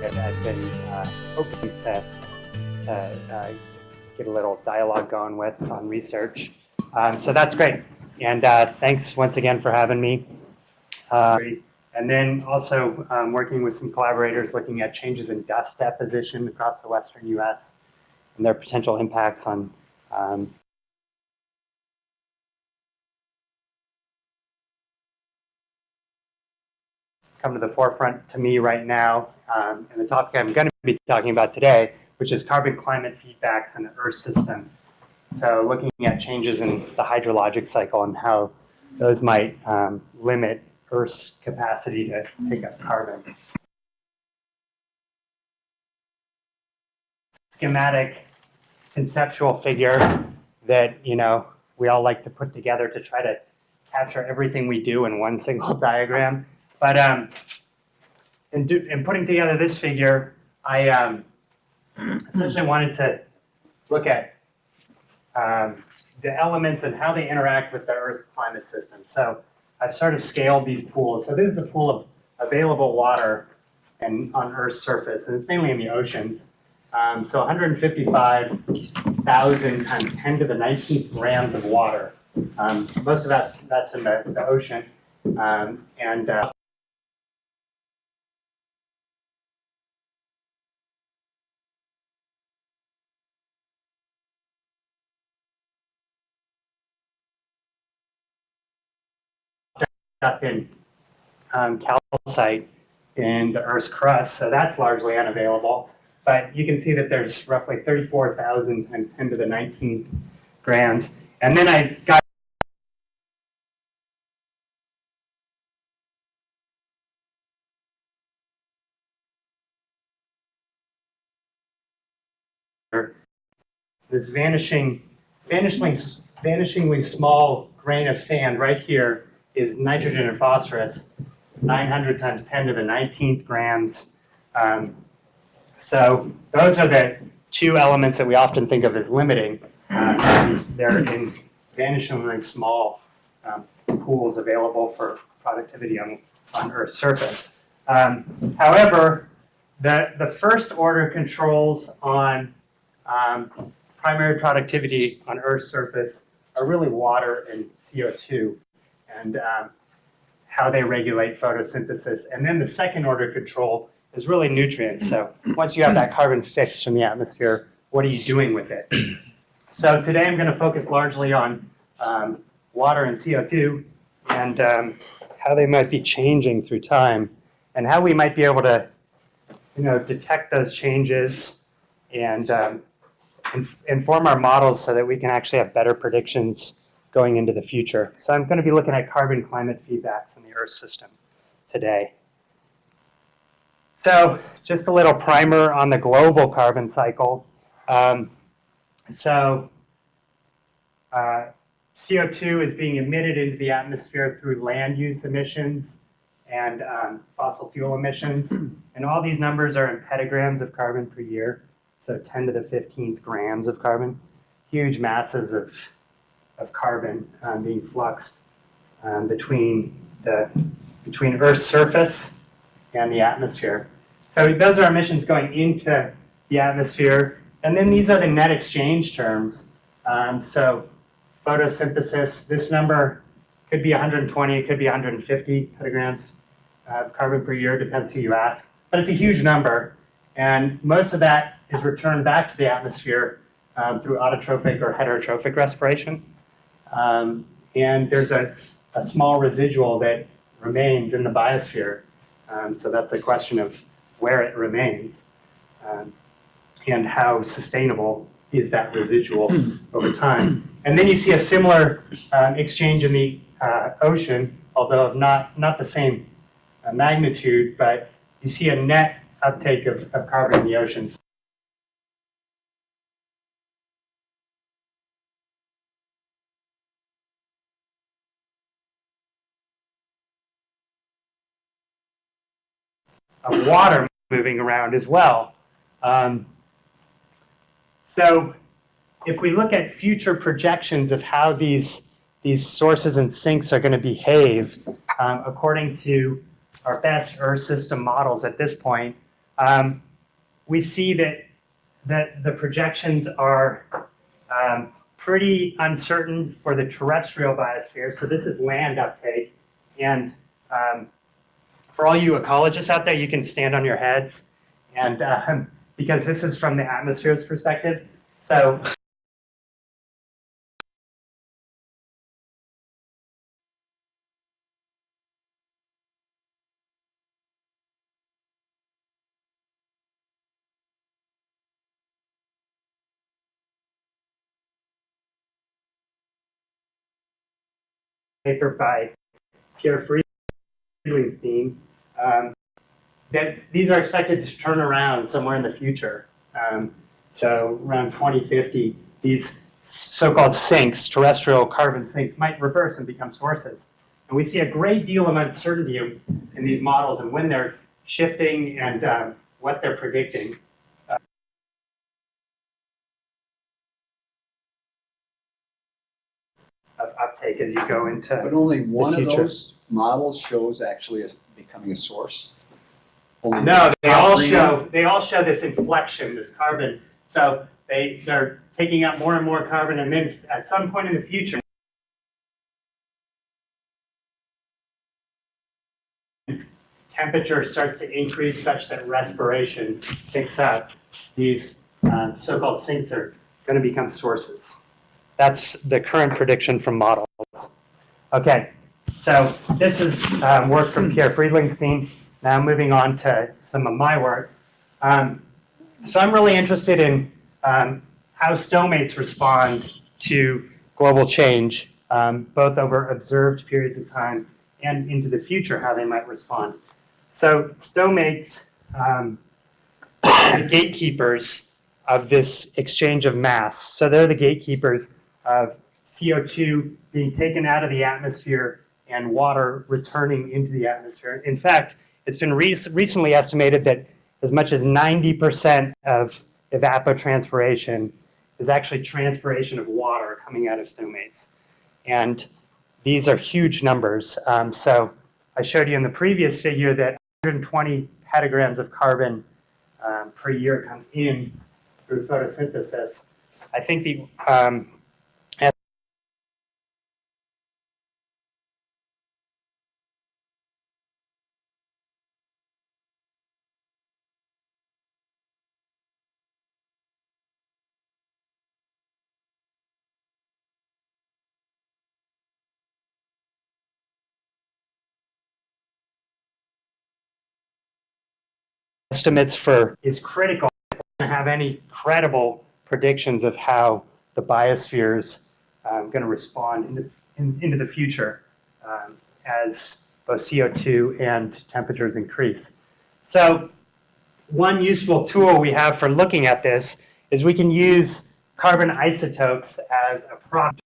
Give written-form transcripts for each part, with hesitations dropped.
I've been hoping to get a little dialogue going with on research. So that's great. And thanks once again for having me. And then also working with some collaborators looking at changes in dust deposition across the western US and their potential impacts on come to the forefront to me right now, and the topic I'm going to be talking about today, which is carbon climate feedbacks in the Earth system. So looking at changes in the hydrologic cycle and how those might limit Earth's capacity to pick up carbon. Schematic conceptual figure that we all like to put together to try to capture everything we do in one single diagram. But in putting together this figure, I essentially wanted to look at the elements and how they interact with the Earth's climate system. So I've sort of scaled these pools. So this is a pool of available water on Earth's surface, and it's mainly in the oceans. So 155,000 times 10 to the 19th grams of water. Most of that's in the ocean. Up in calcite in the Earth's crust, so that's largely unavailable. But you can see that there's roughly 34,000 times 10 to the 19th grams. And then I've got this vanishingly small grain of sand right here is nitrogen and phosphorus, 900 times 10 to the 19th grams. So those are the two elements that we often think of as limiting. They're in vanishingly small pools available for productivity on Earth's surface. However, the first order controls on primary productivity on Earth's surface are really water and CO2 and how they regulate photosynthesis. And then the second order control is really nutrients. So once you have that carbon fixed from the atmosphere, what are you doing with it? So today I'm going to focus largely on water and CO2 and how they might be changing through time and how we might be able to detect those changes and inform our models so that we can actually have better predictions going into the future. So I'm going to be looking at carbon climate feedback from the Earth system today. So just a little primer on the global carbon cycle. CO2 is being emitted into the atmosphere through land use emissions and fossil fuel emissions. And all these numbers are in petagrams of carbon per year. So 10 to the 15th grams of carbon. Huge masses of carbon being fluxed between Earth's surface and the atmosphere. So those are emissions going into the atmosphere. And then these are the net exchange terms. So photosynthesis, this number could be 120, it could be 150 petagrams of carbon per year, depends who you ask. But it's a huge number. And most of that is returned back to the atmosphere through autotrophic or heterotrophic respiration. And there's a small residual that remains in the biosphere. So that's a question of where it remains and how sustainable is that residual over time. And then you see a similar exchange in the ocean, although not the same magnitude, but you see a net uptake of carbon in the oceans. Of water moving around as well. So if we look at future projections of how these sources and sinks are going to behave, according to our best Earth system models at this point, we see that the projections are pretty uncertain for the terrestrial biosphere. So this is land uptake. And for all you ecologists out there, you can stand on your heads, and because this is from the atmosphere's perspective. So paper by Pierre Friedlingstein, that these are expected to turn around somewhere in the future. So around 2050, these so-called sinks, terrestrial carbon sinks, might reverse and become sources. And we see a great deal of uncertainty in these models and when they're shifting and what they're predicting. Of uptake as you go into But only one of those models shows actually as becoming a source. Only no, they all show this inflection, this carbon. So they're taking up more and more carbon, and then at some point in the future, temperature starts to increase such that respiration picks up. These so-called sinks are going to become sources. That's the current prediction from models. Okay, so this is work from Pierre Friedlingstein. Now moving on to some of my work. So I'm really interested in how stomates respond to global change, both over observed periods of time and into the future, how they might respond. So stomates are the gatekeepers of this exchange of mass. So they're the gatekeepers of CO2 being taken out of the atmosphere and water returning into the atmosphere. In fact, it's been recently estimated that as much as 90% of evapotranspiration is actually transpiration of water coming out of stomates. And these are huge numbers. So I showed you in the previous figure that 120 petagrams of carbon per year comes in through photosynthesis. I think the estimates for is critical to have any credible predictions of how the biosphere is going to respond into the future as both CO2 and temperatures increase. So one useful tool we have for looking at this is we can use carbon isotopes as a proxy.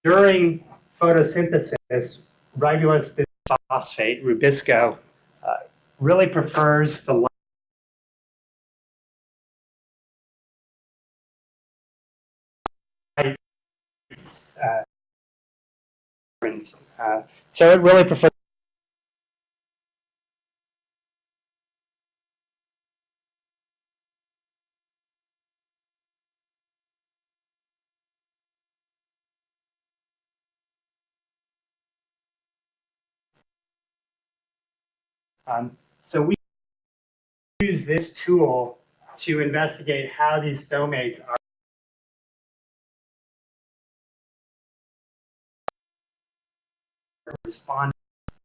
During photosynthesis, ribulose phosphate, Rubisco, really prefers the light. So it really prefers so we use this tool to investigate how these stomates are responding at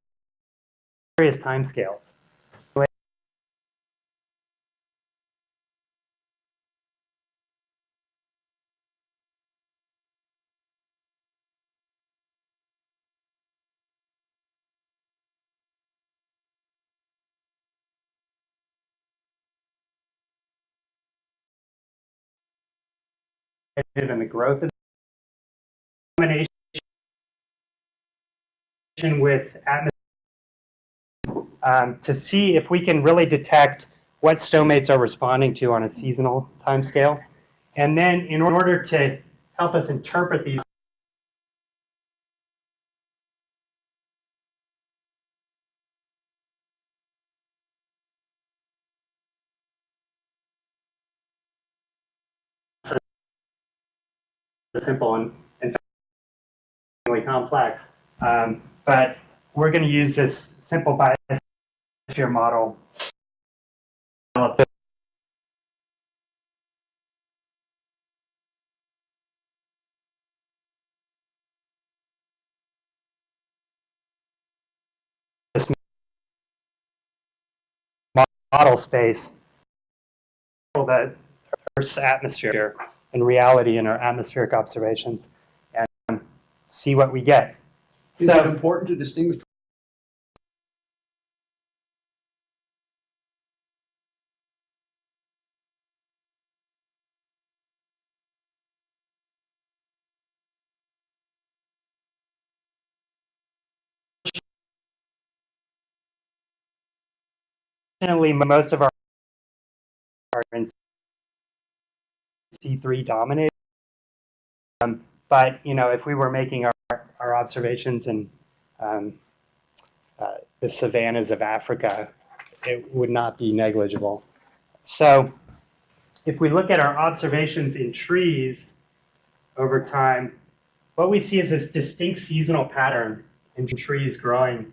various timescales. in the growth of combination with atmosphere to see if we can really detect what stomates are responding to on a seasonal timescale. And then in order to help us interpret these simple and fairly complex, but we're going to use this simple biosphere model to develop this model space that Earth's atmosphere in reality in our atmospheric observations and see what we get. Is it important to distinguish? Fortunately, most of our are in C3 dominated. But you know, if we were making our observations in the savannas of Africa, it would not be negligible. So if we look at our observations in trees over time, what we see is this distinct seasonal pattern in trees growing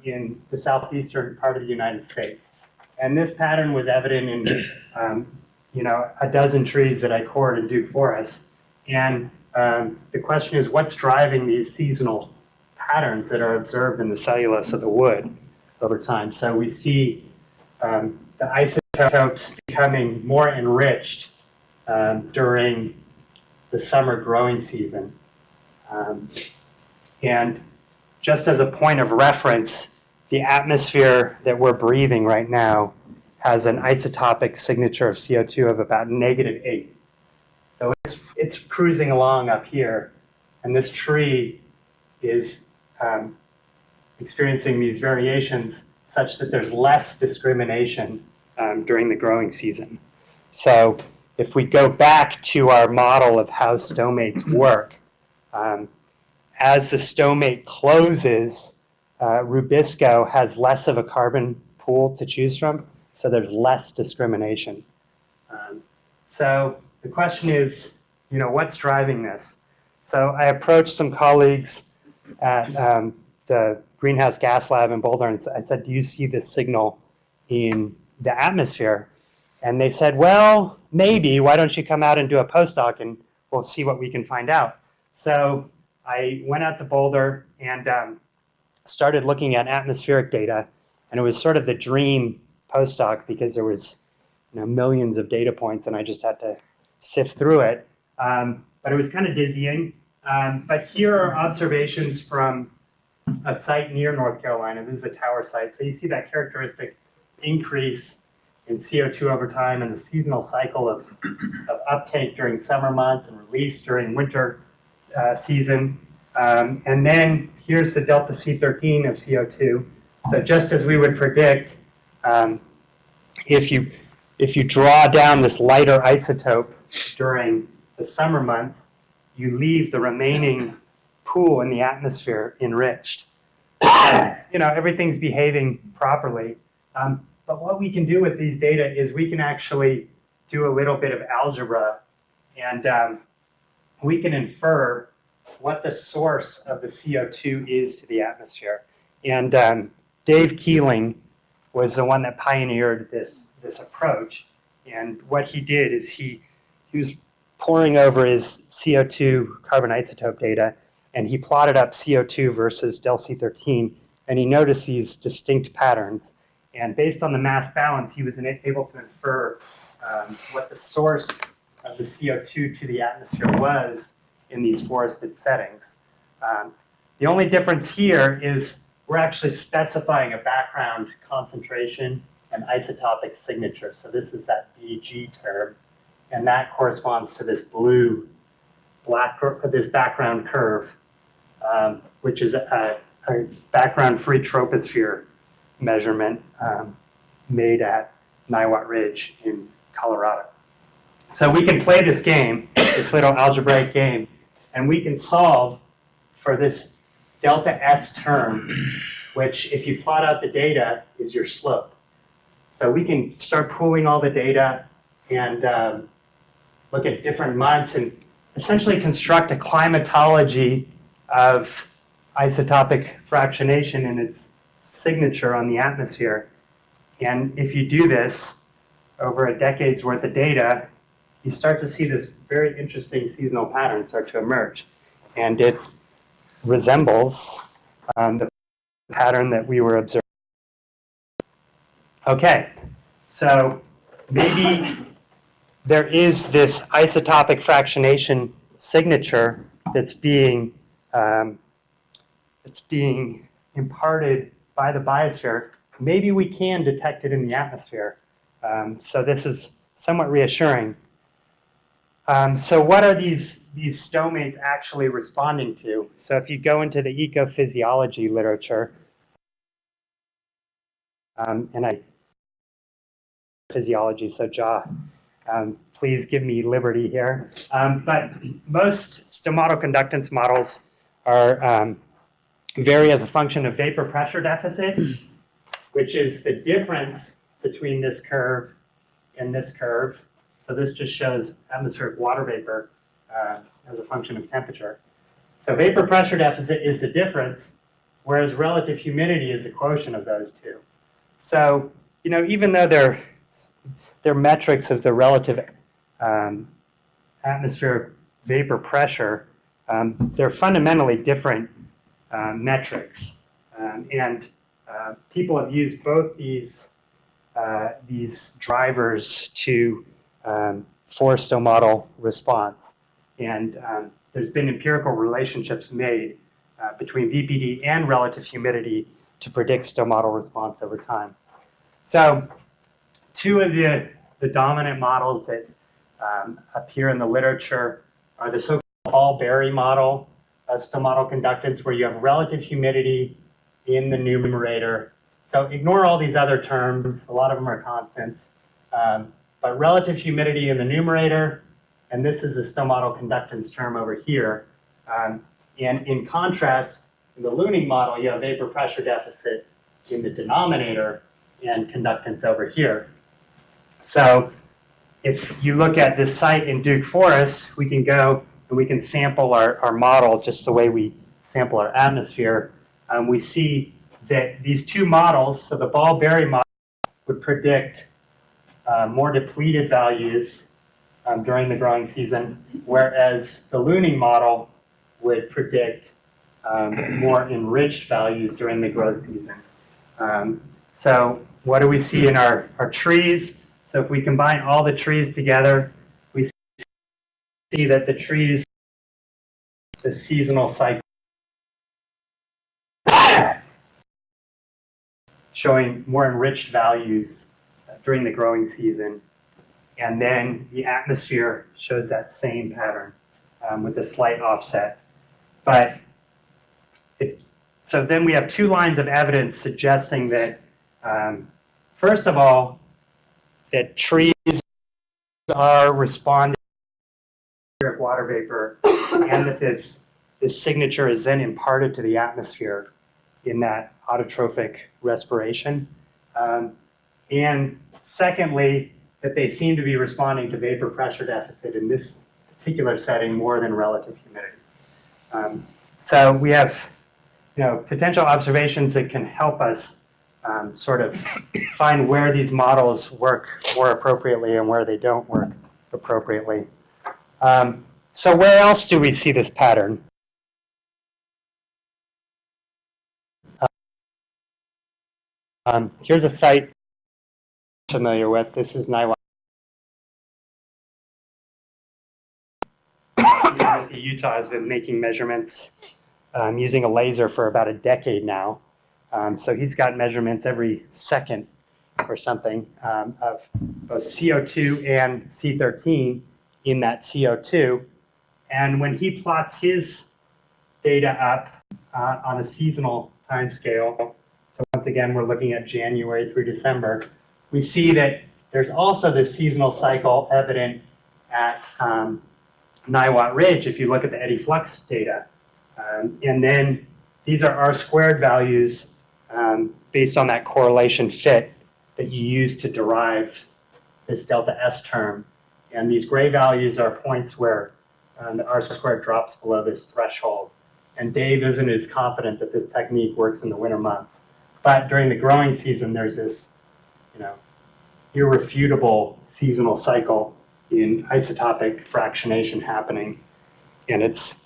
in the southeastern part of the United States. And this pattern was evident in you know, a dozen trees that I cored in Duke Forest. And the question is, what's driving these seasonal patterns that are observed in the cellulose of the wood over time? So we see the isotopes becoming more enriched during the summer growing season. And just as a point of reference, the atmosphere that we're breathing right now has an isotopic signature of CO2 of about -8. So it's cruising along up here, and this tree is experiencing these variations such that there's less discrimination during the growing season. So if we go back to our model of how stomates work, as the stomate closes, rubisco has less of a carbon pool to choose from, so there's less discrimination. So the question is, you know, what's driving this? So I approached some colleagues at the Greenhouse Gas Lab in Boulder, and I said, do you see this signal in the atmosphere? And they said, well, maybe. Why don't you come out and do a postdoc, and we'll see what we can find out. So I went out to Boulder and started looking at atmospheric data, and it was sort of the dream postdoc because there was, you know, millions of data points, and I just had to sift through it. But it was kind of dizzying. But here are observations from a site near North Carolina. This is a tower site. So you see that characteristic increase in CO2 over time and the seasonal cycle of uptake during summer months and release during winter season. And then here's the delta C13 of CO2. So just as we would predict, if you draw down this lighter isotope during the summer months, you leave the remaining pool in the atmosphere enriched. You know, everything's behaving properly. But what we can do with these data is we can actually do a little bit of algebra, and we can infer what the source of the CO2 is to the atmosphere. And Dave Keeling was the one that pioneered this approach. And what he did is he was poring over his CO2 carbon isotope data, and he plotted up CO2 versus del C13, and he noticed these distinct patterns. And based on the mass balance, he was able to infer what the source of the CO2 to the atmosphere was in these forested settings. The only difference here is we're actually specifying a background concentration and isotopic signature. So this is that BG term. and that corresponds to this blue this background curve, which is a background-free troposphere measurement made at Niwot Ridge in Colorado. So we can play this game, this little algebraic game, and we can solve for this delta S term, which if you plot out the data is your slope. So we can start pooling all the data and look at different months and essentially construct a climatology of isotopic fractionation and its signature on the atmosphere. And if you do this over a decade's worth of data, you start to see this very interesting seasonal pattern start to emerge. And it resembles the pattern that we were observing. Okay, so maybe there is this isotopic fractionation signature that's being imparted by the biosphere. Maybe we can detect it in the atmosphere. So this is somewhat reassuring. So what are these stomates actually responding to? So if you go into the ecophysiology literature, and physiology, so please give me liberty here. But most stomatal conductance models are vary as a function of vapor pressure deficit, which is the difference between this curve and this curve. So this just shows atmospheric water vapor as a function of temperature. So vapor pressure deficit is the difference, whereas relative humidity is the quotient of those two. So, you know, even though they're metrics of the relative atmospheric vapor pressure, they're fundamentally different metrics. And people have used both these drivers to for stomatal response. And there's been empirical relationships made between VPD and relative humidity to predict stomatal response over time. So two of the dominant models that appear in the literature are the so-called Hall-Berry model of stomatal conductance, where you have relative humidity in the numerator. So ignore all these other terms. A lot of them are constants. But relative humidity in the numerator, and this is the stomatal conductance term over here. And in contrast, in the Looning model, you have vapor pressure deficit in the denominator and conductance over here. So if you look at this site in Duke Forest, we can go and we can sample our model just the way we sample our atmosphere. We see that these two models, so the Ball-Berry model would predict more depleted values during the growing season, whereas the Looning model would predict more enriched values during the growth season. So what do we see in our trees? So if we combine all the trees together, we see that the trees, the seasonal cycle, showing more enriched values during the growing season. And then the atmosphere shows that same pattern with a slight offset. But so then we have two lines of evidence suggesting that, first of all, that trees are responding to water vapor, and that this signature is then imparted to the atmosphere in that autotrophic respiration. And secondly, that they seem to be responding to vapor pressure deficit in this particular setting more than relative humidity. So we have, potential observations that can help us sort of find where these models work more appropriately and where they don't work appropriately. So where else do we see this pattern? Here's a site I'm familiar with. This is Niwot. University of Utah has been making measurements using a laser for about a decade now. So he's got measurements every second or something of both CO2 and C13. in that CO2. And when he plots his data up on a seasonal time scale, so once again, we're looking at January through December, we see that there's also this seasonal cycle evident at Niwot Ridge if you look at the eddy flux data. And then these are R-squared values based on that correlation fit that you use to derive this delta S term. And these gray values are points where the R-squared drops below this threshold. And Dave isn't as confident that this technique works in the winter months. But during the growing season, there's this, irrefutable seasonal cycle in isotopic fractionation happening, and it's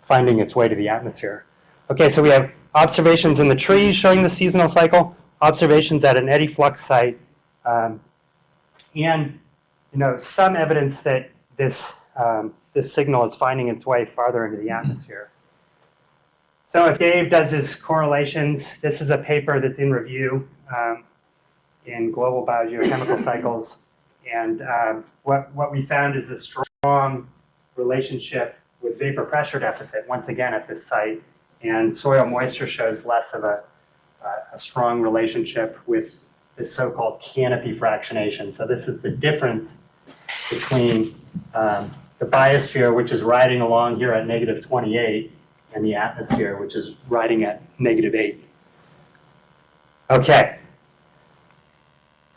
finding its way to the atmosphere. Okay, so we have observations in the trees showing the seasonal cycle, observations at an eddy flux site, and some evidence that this signal is finding its way farther into the atmosphere. So if Dave does his correlations, this is a paper that's in review in Global Biogeochemical Cycles, and what we found is a strong relationship with vapor pressure deficit, once again at this site, and soil moisture shows less of a strong relationship with this so-called canopy fractionation. So this is the difference between the biosphere, which is riding along here at -28, and the atmosphere, which is riding at -8. Okay.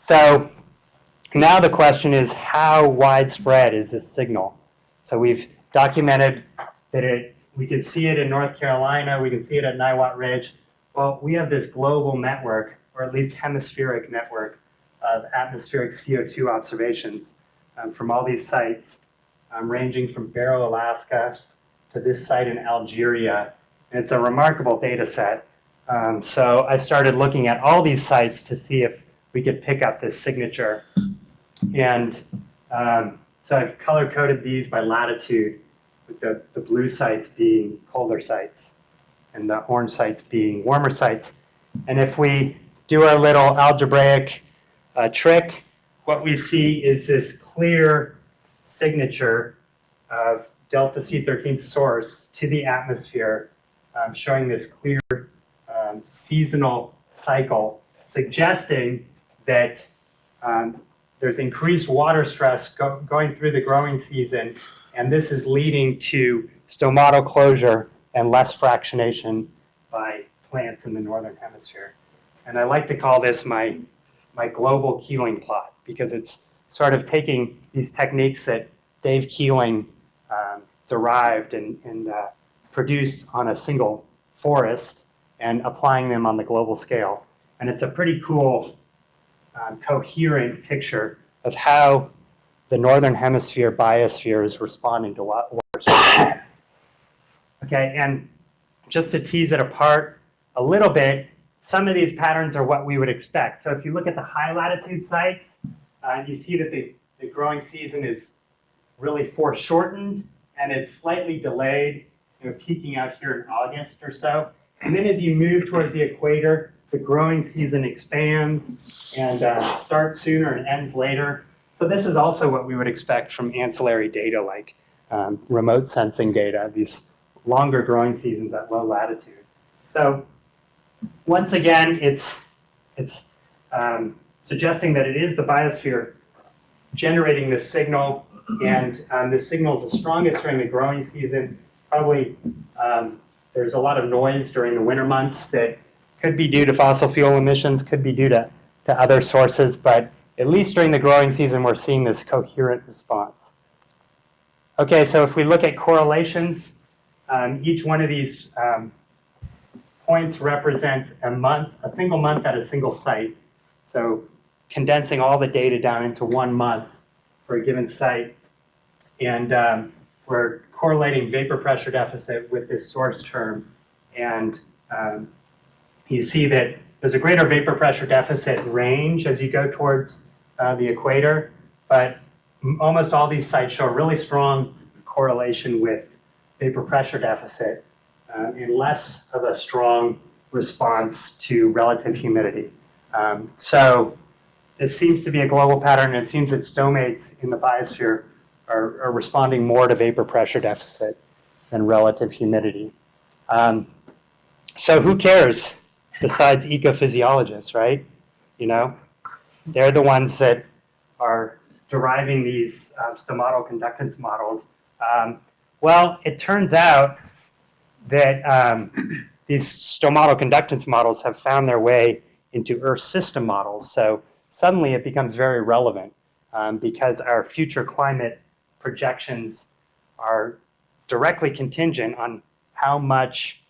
So now the question is, how widespread is this signal? So we've documented that we can see it in North Carolina, we can see it at Niwot Ridge. Well, we have this global network, or at least hemispheric network, of atmospheric CO2 observations from all these sites, ranging from Barrow, Alaska, to this site in Algeria. And it's a remarkable data set. So I started looking at all these sites to see if we could pick up this signature. And so I've color-coded these by latitude, with the blue sites being colder sites and the orange sites being warmer sites. And if we do our little algebraic trick, what we see is this clear signature of delta C13 source to the atmosphere, showing this clear seasonal cycle, suggesting that there's increased water stress going through the growing season, and this is leading to stomatal closure and less fractionation by plants in the northern hemisphere. And I like to call this my global Keeling plot, because it's sort of taking these techniques that Dave Keeling derived and produced on a single forest and applying them on the global scale. And it's a pretty cool, coherent picture of how the northern hemisphere biosphere is responding to water stress. Okay, and just to tease it apart a little bit, some of these patterns are what we would expect. So if you look at the high latitude sites, you see that the growing season is really foreshortened, and it's slightly delayed, peaking out here in August or so. And then as you move towards the equator, the growing season expands and starts sooner and ends later. So this is also what we would expect from ancillary data like remote sensing data, these longer growing seasons at low latitude. So once again, it's suggesting that it is the biosphere generating this signal, and this signal is the strongest during the growing season. Probably there's a lot of noise during the winter months that could be due to fossil fuel emissions, could be due to other sources, but at least during the growing season, we're seeing this coherent response. Okay, so if we look at correlations, each one of these points represents a single month at a single site. So condensing all the data down into 1 month for a given site. And we're correlating vapor pressure deficit with this source term. And you see that there's a greater vapor pressure deficit range as you go towards the equator, but almost all these sites show a really strong correlation with vapor pressure deficit and less of a strong response to relative humidity. So this seems to be a global pattern, and it seems that stomates in the biosphere are responding more to vapor pressure deficit than relative humidity. So who cares besides ecophysiologists, right? You know, they're the ones that are deriving these stomatal conductance models. Well, it turns out that these stomatal conductance models have found their way into Earth system models. So suddenly it becomes very relevant because our future climate projections are directly contingent on how much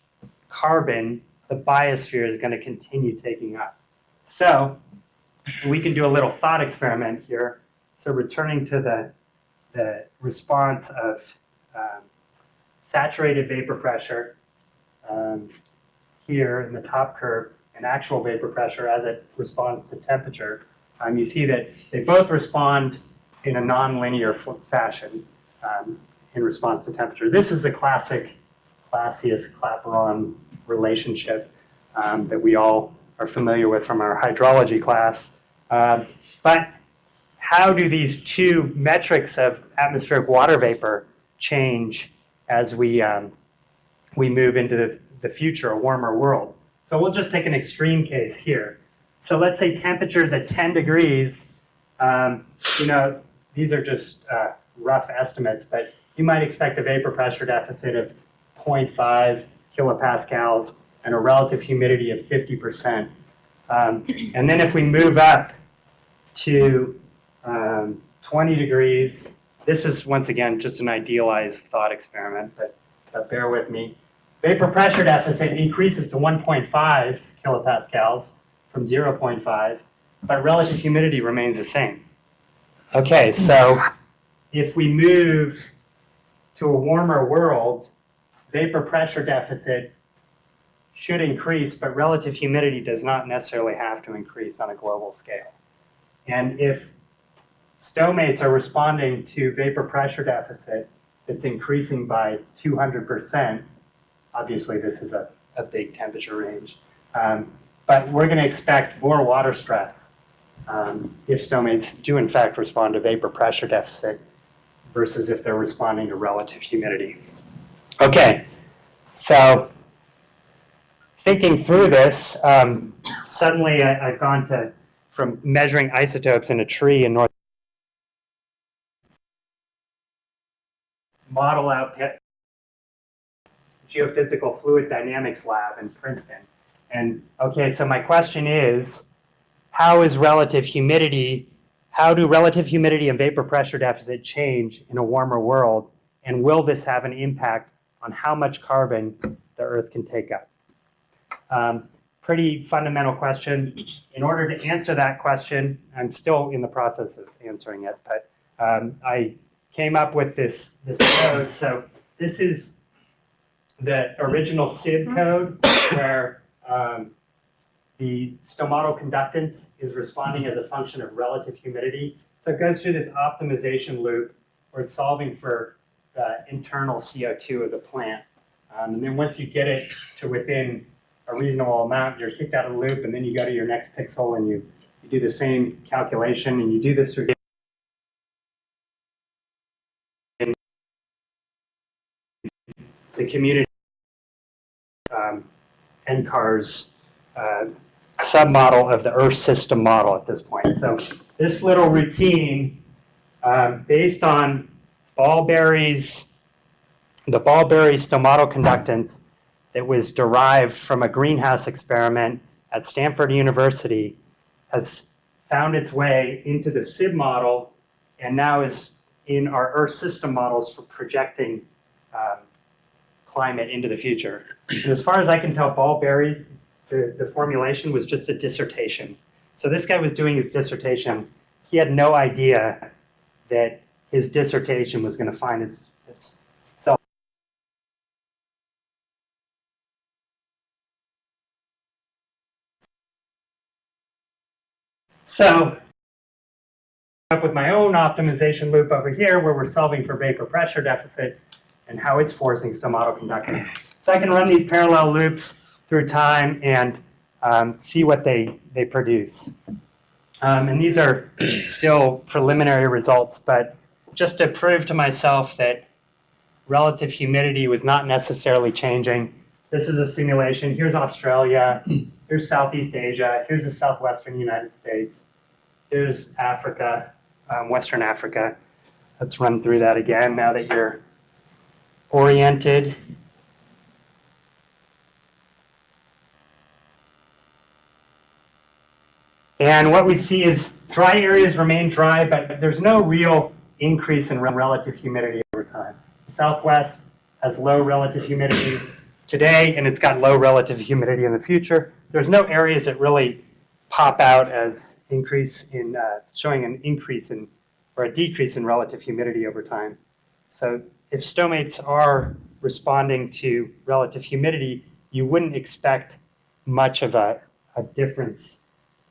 carbon the biosphere is going to continue taking up. So we can do a little thought experiment here. So returning to the response of saturated vapor pressure here in the top curve and actual vapor pressure as it responds to temperature, you see that they both respond in a nonlinear fashion in response to temperature. This is a classic Clausius-Clapeyron relationship that we all are familiar with from our hydrology class. But how do these two metrics of atmospheric water vapor change as we move into the future, a warmer world? So we'll just take an extreme case here. So let's say temperatures at 10 degrees, you know, these are just rough estimates, but you might expect a vapor pressure deficit of 0.5 kilopascals and a relative humidity of 50%. And then if we move up to 20 degrees, this is once again just an idealized thought experiment, but bear with me. Vapor pressure deficit increases to 1.5 kilopascals from 0.5, but relative humidity remains the same. Okay, so if we move to a warmer world, vapor pressure deficit should increase, but relative humidity does not necessarily have to increase on a global scale. And if stomates are responding to vapor pressure deficit that's increasing by 200%, obviously this is a big temperature range, but we're going to expect more water stress if stomates do in fact respond to vapor pressure deficit versus if they're responding to relative humidity. Okay, so thinking through this, suddenly I've gone from measuring isotopes in a tree in North model out geophysical fluid dynamics lab in Princeton. And okay, so my question is, how do relative humidity and vapor pressure deficit change in a warmer world? And will this have an impact on how much carbon the Earth can take up? Pretty fundamental question. In order to answer that question, I'm still in the process of answering it, but I came up with this code. So this is the original SIB code where the stomatal conductance is responding as a function of relative humidity. So it goes through this optimization loop where it's solving for the internal CO2 of the plant. And then once you get it to within a reasonable amount, you're kicked out of the loop, and then you go to your next pixel and you do the same calculation, and you do this through the community NCAR's submodel of the Earth system model at this point. So this little routine, based on the Ballberry stomatal conductance that was derived from a greenhouse experiment at Stanford University, has found its way into the SIB model and now is in our Earth system models for projecting climate into the future. And as far as I can tell, Ballberry's, the formulation was just a dissertation. So this guy was doing his dissertation. He had no idea that his dissertation was going to find its self. So up with my own optimization loop over here where we're solving for vapor pressure deficit and how it's forcing stomatal conductance. So I can run these parallel loops through time and see what they produce. And these are still preliminary results, but just to prove to myself that relative humidity was not necessarily changing, this is a simulation. Here's Australia, here's Southeast Asia, here's the southwestern United States, here's Africa, Western Africa. Let's run through that again now that you're oriented. And what we see is dry areas remain dry, but there's no real increase in relative humidity over time. The Southwest has low relative humidity today, and it's got low relative humidity in the future. There's no areas that really pop out as increase in showing an increase in or a decrease in relative humidity over time. So if stomates are responding to relative humidity, you wouldn't expect much of a difference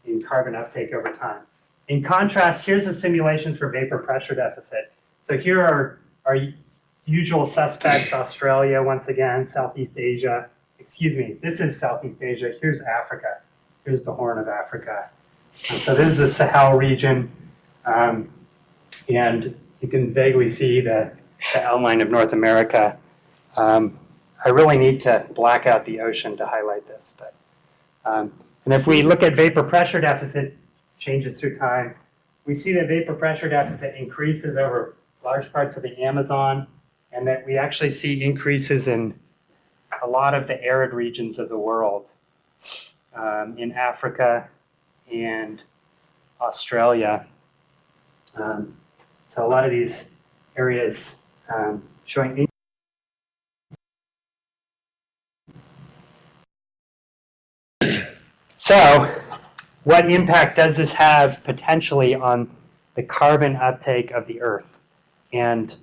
in carbon uptake over time. In contrast, here's a simulation for vapor pressure deficit. So here are our usual suspects: Australia, once again, Southeast Asia. Excuse me, this is Southeast Asia. Here's Africa. Here's the Horn of Africa. And so this is the Sahel region. And you can vaguely see the outline of North America. I really need to black out the ocean to highlight this. But and if we look at vapor pressure deficit changes through time, we see that vapor pressure deficit increases over large parts of the Amazon, and that we actually see increases in a lot of the arid regions of the world, in Africa and Australia. So a lot of these areas showing So what impact does this have potentially on the carbon uptake of the Earth? And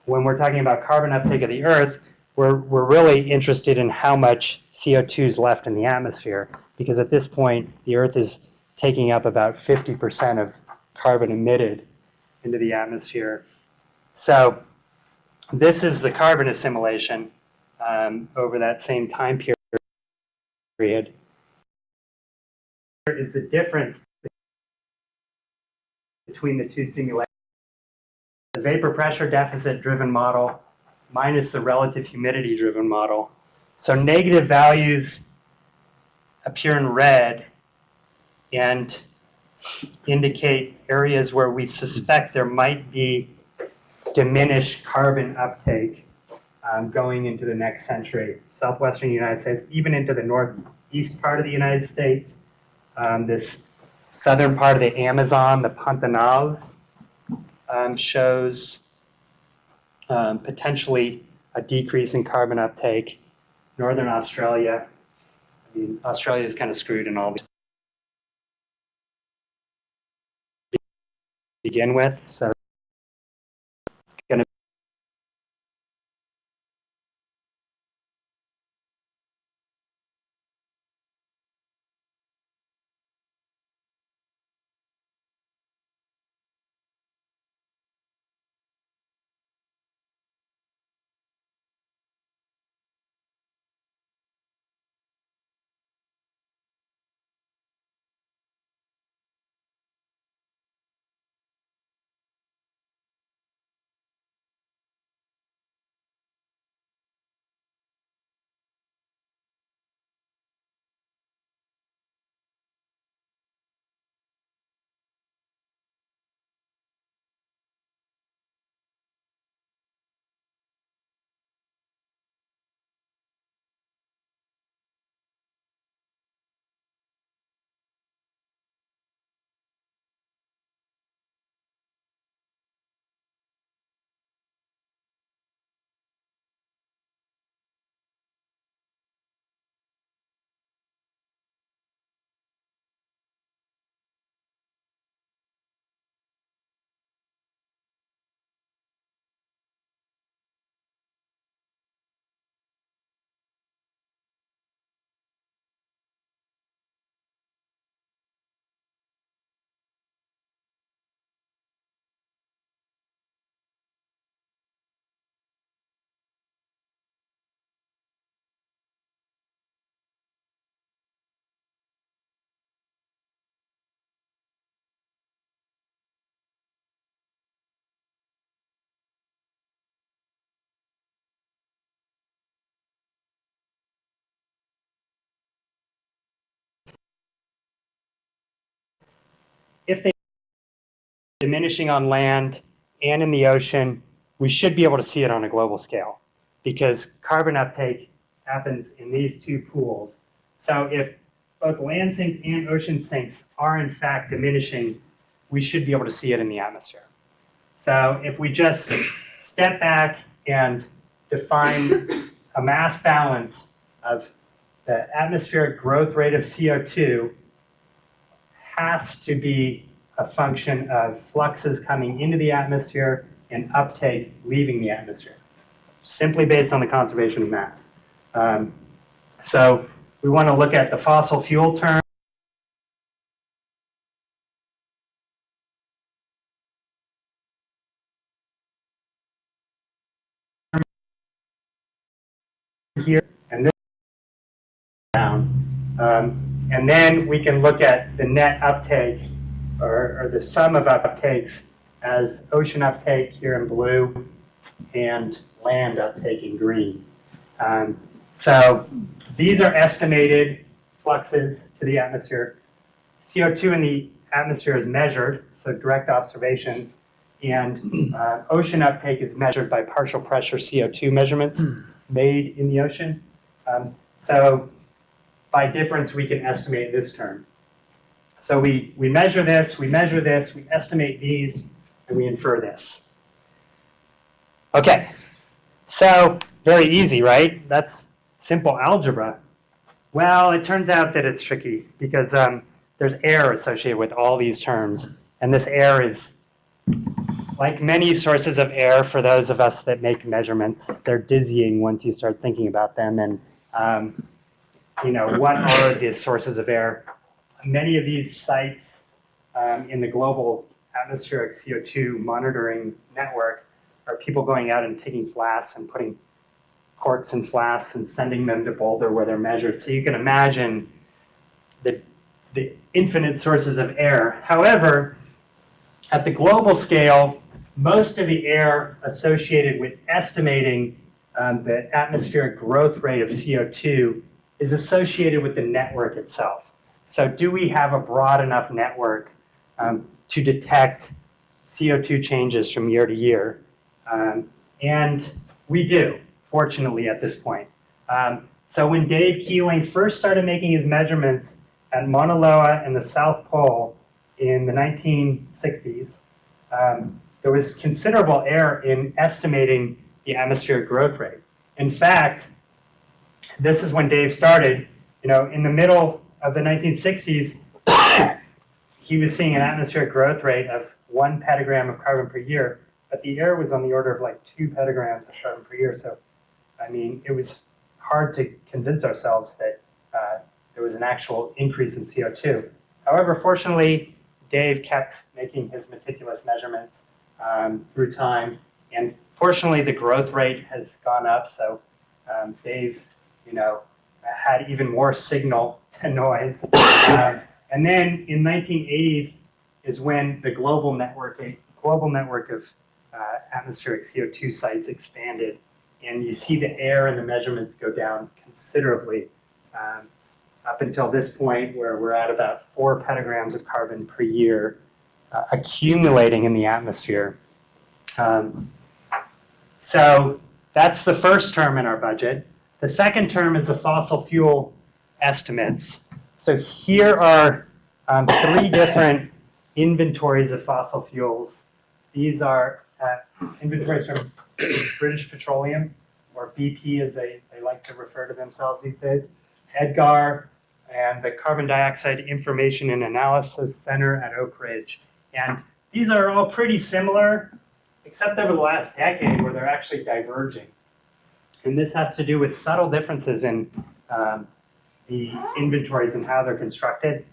when we're talking about carbon uptake of the Earth, we're really interested in how much CO2 is left in the atmosphere, because at this point, the Earth is taking up about 50% of carbon emitted into the atmosphere. So this is the carbon assimilation over that same time period. Is the difference between the two simulations. The vapor pressure deficit driven model minus the relative humidity driven model. So negative values appear in red and indicate areas where we suspect there might be diminished carbon uptake going into the next century. Southwestern United States, even into the northeast part of the United States. This southern part of the Amazon, the Pantanal, shows potentially a decrease in carbon uptake. Northern Australia, I mean, Australia is kind of screwed in all these to begin with, so diminishing on land and in the ocean, we should be able to see it on a global scale because carbon uptake happens in these two pools. So if both land sinks and ocean sinks are in fact diminishing, we should be able to see it in the atmosphere. So if we just step back and define a mass balance of the atmospheric growth rate of CO2 has to be a function of fluxes coming into the atmosphere and uptake leaving the atmosphere, simply based on the conservation of mass. So we want to look at the fossil fuel term. Here and this down. And then we can look at the net uptake or the sum of uptakes as ocean uptake here in blue and land uptake in green. So these are estimated fluxes to the atmosphere. CO2 in the atmosphere is measured, so direct observations, and ocean uptake is measured by partial pressure CO2 measurements made in the ocean. So by difference, we can estimate this term. So we measure this, we estimate these, and we infer this. Okay, so very easy, right? That's simple algebra. Well, it turns out that it's tricky because there's error associated with all these terms. And this error is, like many sources of error for those of us that make measurements, they're dizzying once you start thinking about them. And you know, what are the sources of error? Many of these sites in the global atmospheric CO2 monitoring network are people going out and taking flasks and putting corks in flasks and sending them to Boulder where they're measured. So you can imagine the infinite sources of error. However, at the global scale, most of the error associated with estimating the atmospheric growth rate of CO2 is associated with the network itself. So do we have a broad enough network to detect CO2 changes from year to year? And we do, fortunately, at this point. So when Dave Keeling first started making his measurements at Mauna Loa and the South Pole in the 1960s, there was considerable error in estimating the atmospheric growth rate. In fact, this is when Dave started, you know, in the middle of the 1960s, he was seeing an atmospheric growth rate of 1 petagram of carbon per year, but the error was on the order of like 2 petagrams of carbon per year. So, I mean, it was hard to convince ourselves that there was an actual increase in CO2. However, fortunately, Dave kept making his meticulous measurements through time, and fortunately, the growth rate has gone up. So, Dave, you know, had even more signal to noise. And then in 1980s is when the global network of atmospheric CO2 sites expanded, and you see the error and the measurements go down considerably up until this point where we're at about 4 petagrams of carbon per year accumulating in the atmosphere. So that's the first term in our budget. The second term is the fossil fuel estimates. So here are 3 different inventories of fossil fuels. These are inventories from British Petroleum, or BP as they like to refer to themselves these days, EDGAR, and the Carbon Dioxide Information and Analysis Center at Oak Ridge. And these are all pretty similar, except over the last decade where they're actually diverging. And this has to do with subtle differences in the inventories and how they're constructed.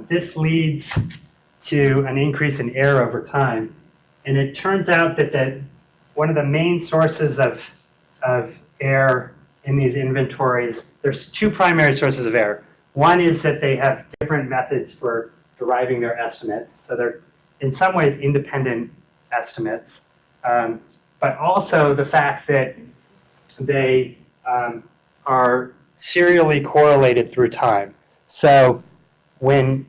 This leads to an increase in error over time. And it turns out that one of the main sources of error in these inventories, there's 2 primary sources of error. One is that they have different methods for deriving their estimates. So they're in some ways independent estimates. But also the fact that they are serially correlated through time. So when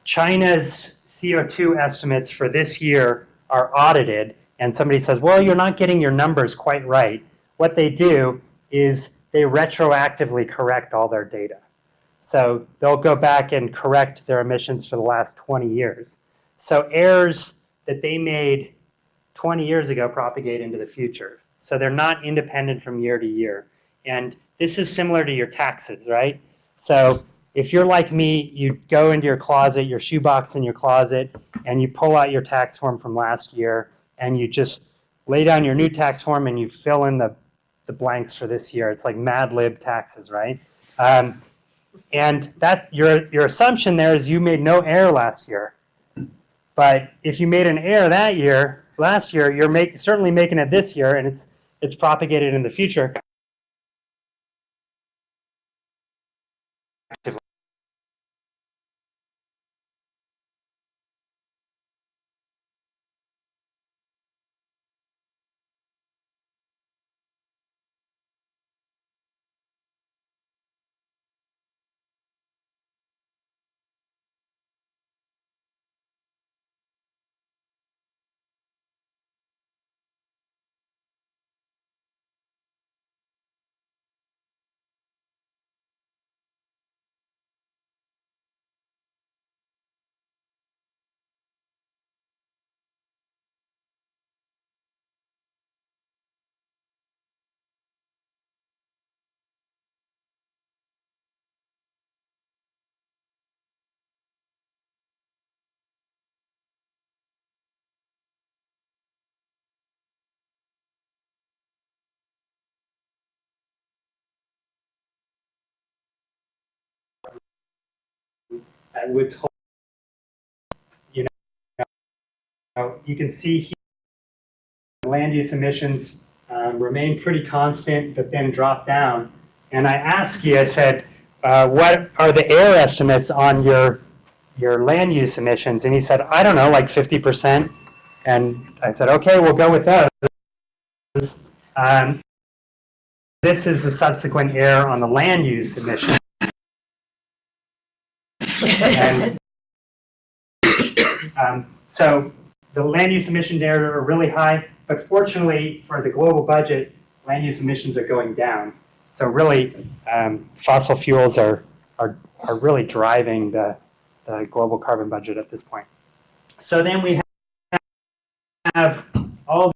China's CO2 estimates for this year are audited, and somebody says, well, you're not getting your numbers quite right. What they do is they retroactively correct all their data. So they'll go back and correct their emissions for the last 20 years. So errors that they made 20 years ago propagate into the future. So they're not independent from year to year. And this is similar to your taxes, right? So if you're like me, you go into your closet, your shoebox in your closet, and you pull out your tax form from last year, and you just lay down your new tax form and you fill in the blanks for this year. It's like Mad Lib taxes, right? And that your assumption there is you made no error last year. But if you made an error last year, you're certainly making it this year, and it's propagated in the future. With you can see here land use emissions remain pretty constant, but then drop down. And I asked you, I said, what are the error estimates on your land use emissions? And he said, I don't know, like 50%. And I said, okay, we'll go with those. This is the subsequent error on the land use emission. And, so the land use emission data are really high, but fortunately for the global budget, land use emissions are going down. So really, fossil fuels are really driving the global carbon budget at this point. So then we have all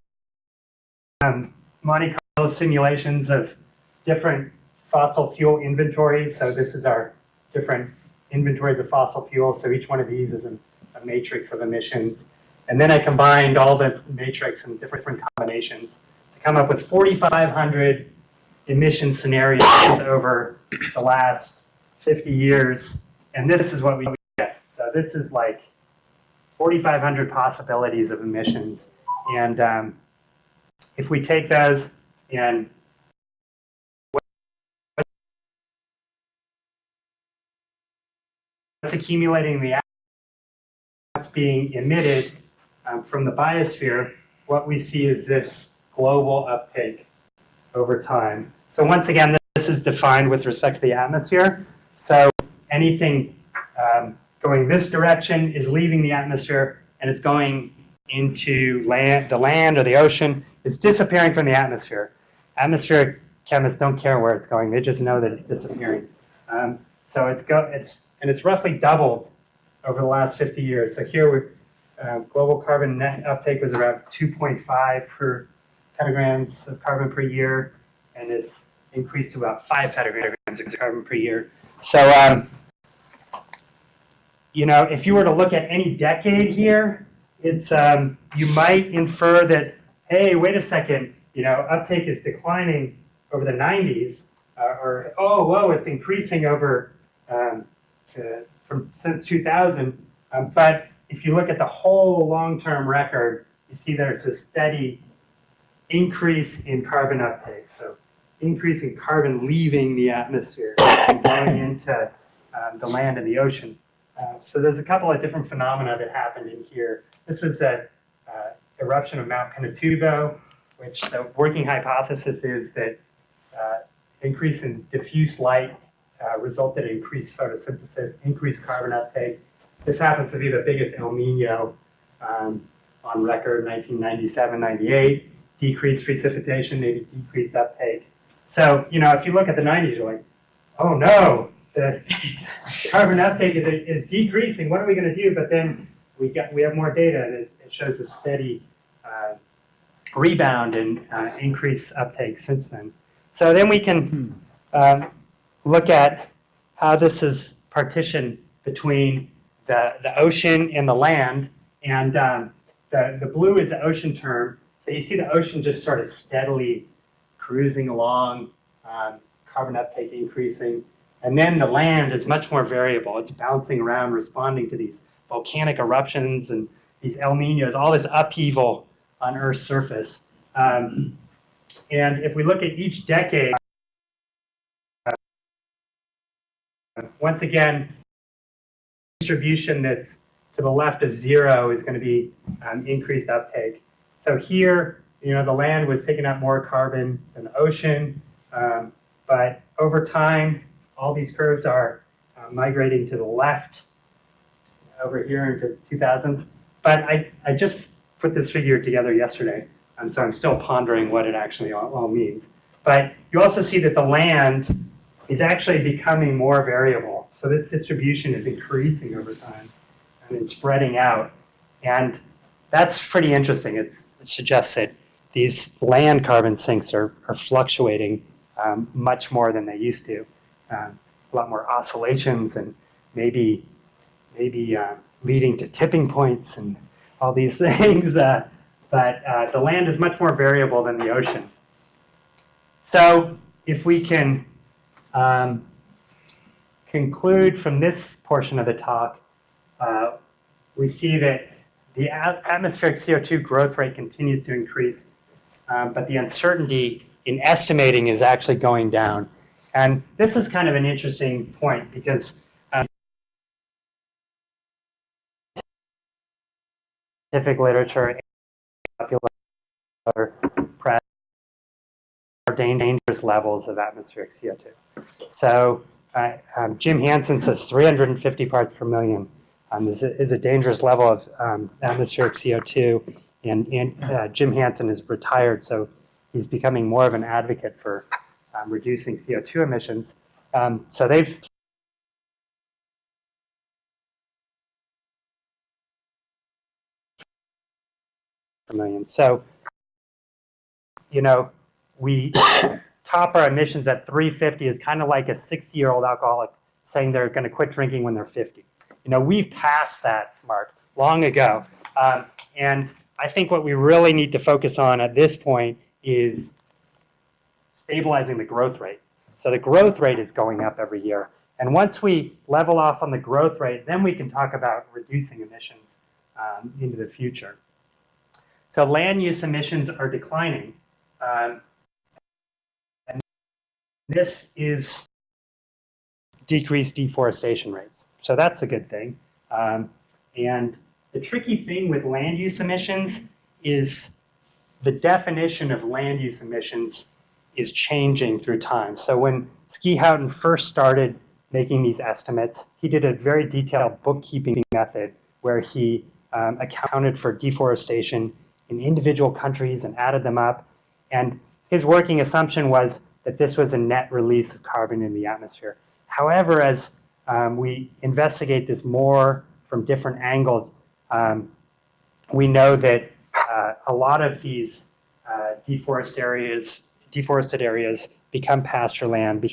the Monte Carlo simulations of different fossil fuel inventories. So this is our different inventories of fossil fuel. So each one of these is a matrix of emissions. And then I combined all the matrix and different combinations to come up with 4,500 emission scenarios over the last 50 years. And this is what we get. So this is like 4,500 possibilities of emissions. And if we take those and what's accumulating the what's being emitted from the biosphere, what we see is this global uptake over time. So once again, this is defined with respect to the atmosphere. So anything going this direction is leaving the atmosphere, and it's going into the land or the ocean. It's disappearing from the atmosphere. Atmospheric chemists don't care where it's going. They just know that it's disappearing. So it's roughly doubled over the last 50 years. So here, global carbon net uptake was around 2.5 per petagrams of carbon per year, and it's increased to about 5 petagrams of carbon per year. So, if you were to look at any decade here, it's you might infer that, hey, wait a second, uptake is declining over the 90s, or whoa, it's increasing over since 2000. But if you look at the whole long-term record, you see there's a steady increase in carbon uptake. So increase in carbon leaving the atmosphere and going into the land and the ocean. So there's a couple of different phenomena that happened in here. This was an eruption of Mount Pinatubo, which the working hypothesis is that increase in diffuse light resulted in increased photosynthesis, increased carbon uptake. This happens to be the biggest El Nino on record, 1997, 98. Decreased precipitation, maybe decreased uptake. So, you know, if you look at the 90s, you're like, oh no, the carbon uptake is decreasing. What are we going to do? But then we have more data, and it shows a steady rebound and increased uptake since then. So then we can look at how this is partitioned between the ocean and the land. And the blue is the ocean term. So you see the ocean just sort of steadily cruising along, carbon uptake increasing. And then the land is much more variable. It's bouncing around, responding to these volcanic eruptions and these El Ninos, all this upheaval on Earth's surface. And if we look at each decade, once again, distribution that's to the left of 0 is going to be increased uptake. So here, you know, the land was taking up more carbon than the ocean, but over time, all these curves are migrating to the left over here into 2000. But I just put this figure together yesterday, so I'm still pondering what it actually all means. But you also see that the land is actually becoming more variable. So this distribution is increasing over time and it's spreading out. And that's pretty interesting. It suggests that these land carbon sinks are fluctuating much more than they used to. A lot more oscillations and maybe leading to tipping points and all these things. But the land is much more variable than the ocean. So if we can conclude from this portion of the talk, we see that the atmospheric CO2 growth rate continues to increase, but the uncertainty in estimating is actually going down. And this is kind of an interesting point because scientific literature, popular press, are dangerous levels of atmospheric CO2. So Jim Hansen says 350 parts per million is a dangerous level of atmospheric CO2, and Jim Hansen is retired, so he's becoming more of an advocate for reducing CO2 emissions. So they've per million. So, you know, we top our emissions at 350 is kind of like a 60-year-old alcoholic saying they're going to quit drinking when they're 50. You know, we've passed that mark long ago. And I think what we really need to focus on at this point is stabilizing the growth rate. So the growth rate is going up every year. And once we level off on the growth rate, then we can talk about reducing emissions into the future. So land use emissions are declining. And this is decreased deforestation rates. So that's a good thing. And the tricky thing with land use emissions is the definition of land use emissions is changing through time. So when Ski-Houghton first started making these estimates, he did a very detailed bookkeeping method where he accounted for deforestation in individual countries and added them up. And his working assumption was that this was a net release of carbon in the atmosphere. However, as we investigate this more from different angles, we know that a lot of these deforested areas become pasture land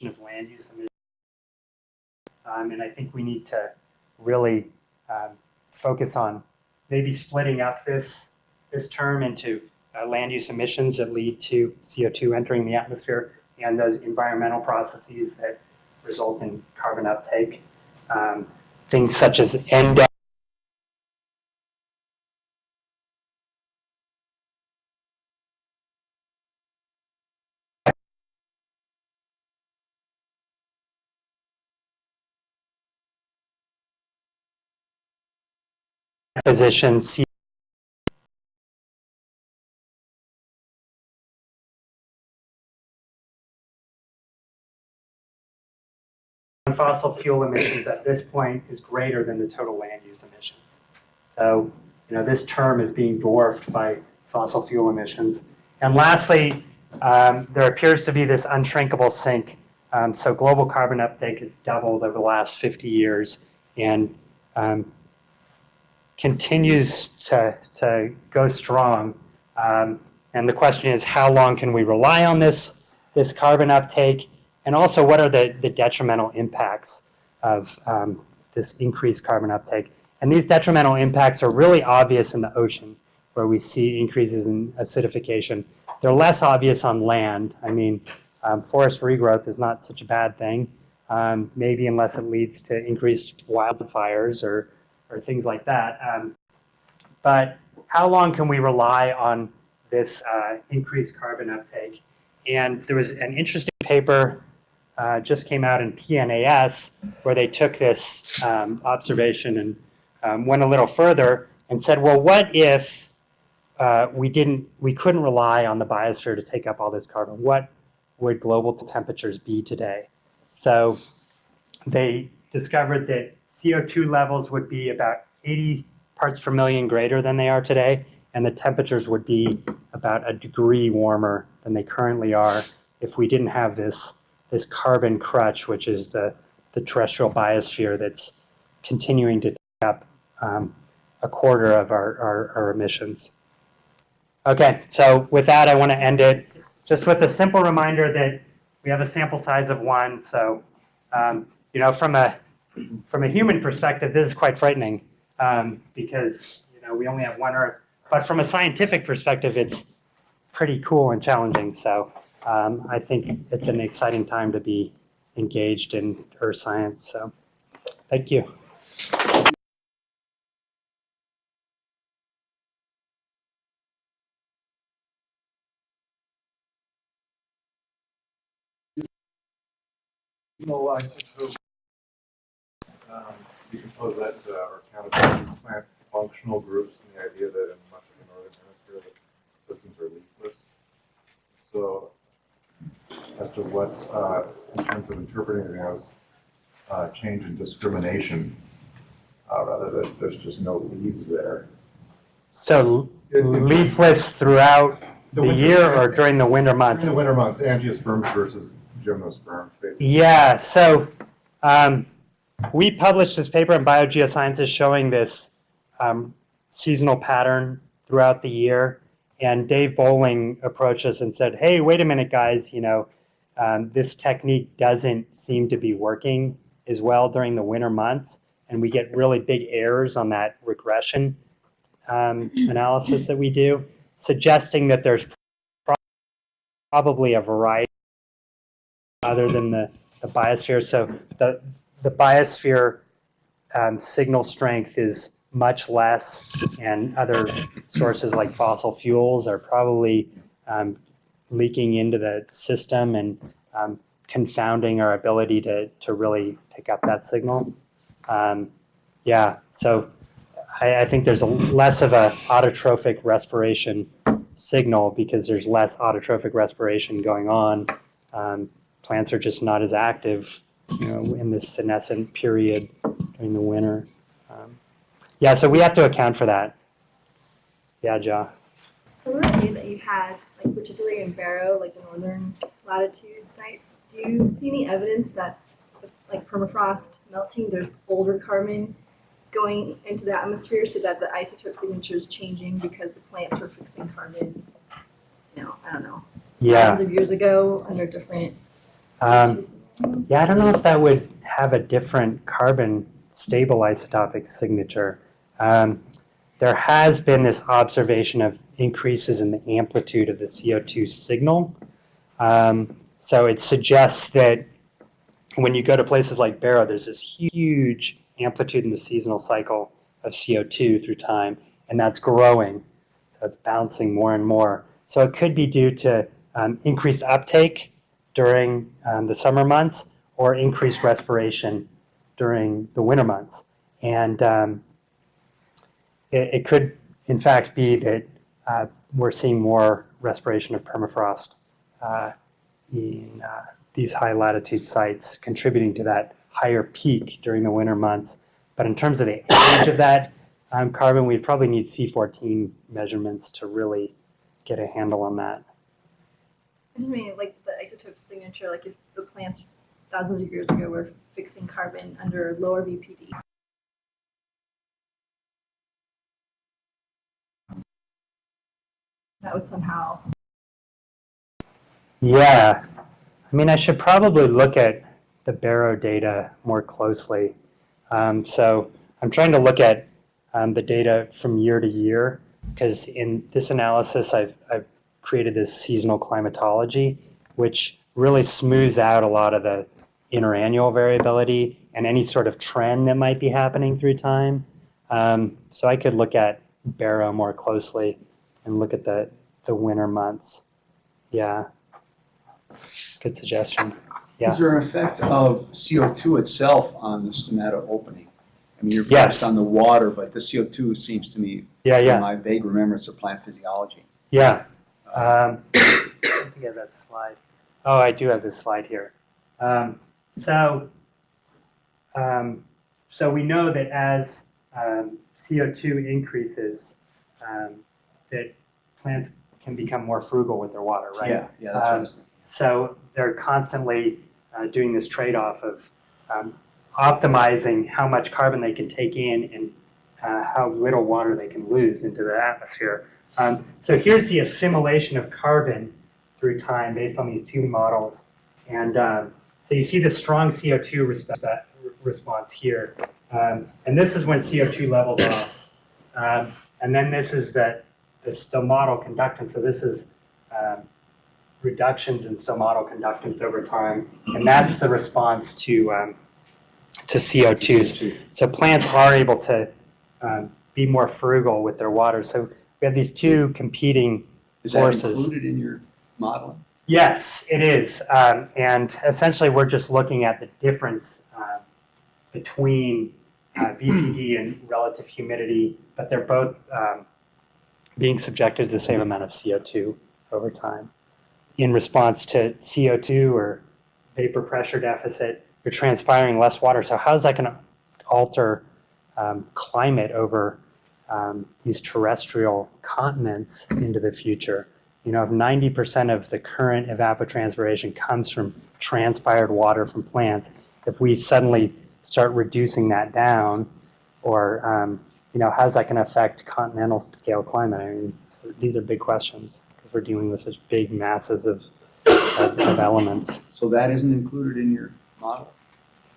of land use emissions. And I think we need to really focus on maybe splitting up this term into land use emissions that lead to CO2 entering the atmosphere and those environmental processes that result in carbon uptake. Things such as end position C fossil fuel emissions at this point is greater than the total land use emissions. So, this term is being dwarfed by fossil fuel emissions. And lastly, there appears to be this unshrinkable sink. So global carbon uptake has doubled over the last 50 years and continues to go strong. And the question is, how long can we rely on this carbon uptake? And also, what are the detrimental impacts of this increased carbon uptake? And these detrimental impacts are really obvious in the ocean, where we see increases in acidification. They're less obvious on land. I mean, forest regrowth is not such a bad thing, maybe unless it leads to increased wildfires or things like that. But how long can we rely on this increased carbon uptake? And there was an interesting paper just came out in PNAS where they took this observation and went a little further and said, well, what if we couldn't rely on the biosphere to take up all this carbon? What would global temperatures be today? So they discovered that CO2 levels would be about 80 parts per million greater than they are today, and the temperatures would be about a degree warmer than they currently are if we didn't have this carbon crutch, which is the terrestrial biosphere that's continuing to take up a quarter of our emissions. Okay, so with that, I want to end it just with a simple reminder that we have a sample size of 1. So, from a human perspective, this is quite frightening because we only have 1 Earth. But from a scientific perspective, it's pretty cool and challenging. So I think it's an exciting time to be engaged in Earth science. So thank you. Isotope decompose that or categorize plant functional groups, and the idea that in much of the northern hemisphere the systems are leafless. So, as to what, in terms of interpreting it as change in discrimination, rather than there's just no leaves there. So leafless throughout the year or during the winter months? During the winter months, angiosperms versus gymnosperms, basically. Yeah, so we published this paper in Biogeosciences showing this seasonal pattern throughout the year. And Dave Bowling approached us and said, hey, wait a minute, guys, this technique doesn't seem to be working as well during the winter months. And we get really big errors on that regression analysis that we do, suggesting that there's probably a variety other than the biosphere. So the biosphere signal strength is much less, and other sources like fossil fuels are probably leaking into the system and confounding our ability to really pick up that signal. Yeah, so I think there's less of a autotrophic respiration signal because there's less autotrophic respiration going on. Plants are just not as active, in this senescent period during the winter. Yeah, so we have to account for that. Yeah, Ja. Some of the data that you had, like particularly in Barrow, like the northern latitude sites, do you see any evidence that, like permafrost melting, there's older carbon going into the atmosphere so that the isotope signature is changing because the plants were fixing carbon, I don't know, thousands of years ago under different yeah, I don't know if that would have a different carbon stable isotopic signature. There has been this observation of increases in the amplitude of the CO2 signal. So it suggests that when you go to places like Barrow, there's this huge amplitude in the seasonal cycle of CO2 through time, and that's growing. So it's bouncing more and more. So it could be due to increased uptake during the summer months or increased respiration during the winter months. And it could, in fact, be that we're seeing more respiration of permafrost in these high latitude sites, contributing to that higher peak during the winter months. But in terms of the age of that carbon, we'd probably need C14 measurements to really get a handle on that. I just mean like the isotope signature, like if the plants thousands of years ago were fixing carbon under lower VPD. That would somehow. Yeah, I mean, I should probably look at the Barrow data more closely. So I'm trying to look at the data from year to year, because in this analysis, I've created this seasonal climatology, which really smooths out a lot of the interannual variability and any sort of trend that might be happening through time. So I could look at Barrow more closely and look at the winter months. Yeah, good suggestion. Yeah. Is there an effect of CO2 itself on the stomata opening? I mean, you're Yes. focused on the water, but the CO2 seems to me, Yeah. in my vague remembrance of plant physiology. Yeah. I think I have that slide. Oh, I do have this slide here. So we know that as CO2 increases, that plants can become more frugal with their water, right? Yeah, that's what I was thinking. So they're constantly doing this trade-off of optimizing how much carbon they can take in and how little water they can lose into the atmosphere. So here's the assimilation of carbon through time based on these two models. And so you see the strong CO2 response here. And this is when CO2 levels off. And then this is the stomatal conductance. So this is reductions in stomatal conductance over time. And that's the response to CO2. So plants are able to be more frugal with their water. So we have these two competing Is that forces. included in your modeling? Yes, it is. And essentially, we're just looking at the difference between VPD and relative humidity, but they're both being subjected to the same amount of CO2 over time. In response to CO2 or vapor pressure deficit, you're transpiring less water. So how's that going to alter climate over these terrestrial continents into the future? You know, if 90% of the current evapotranspiration comes from transpired water from plants, if we suddenly start reducing that down, or you know, how's that going to affect continental scale climate? I mean, these are big questions because we're dealing with such big masses of elements. So that isn't included in your model?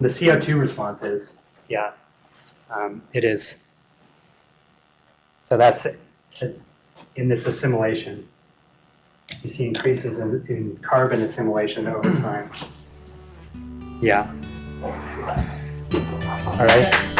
The CO2 response is, yeah, it is. So that's it. In this assimilation, you see increases in carbon assimilation over time. Yeah. All right.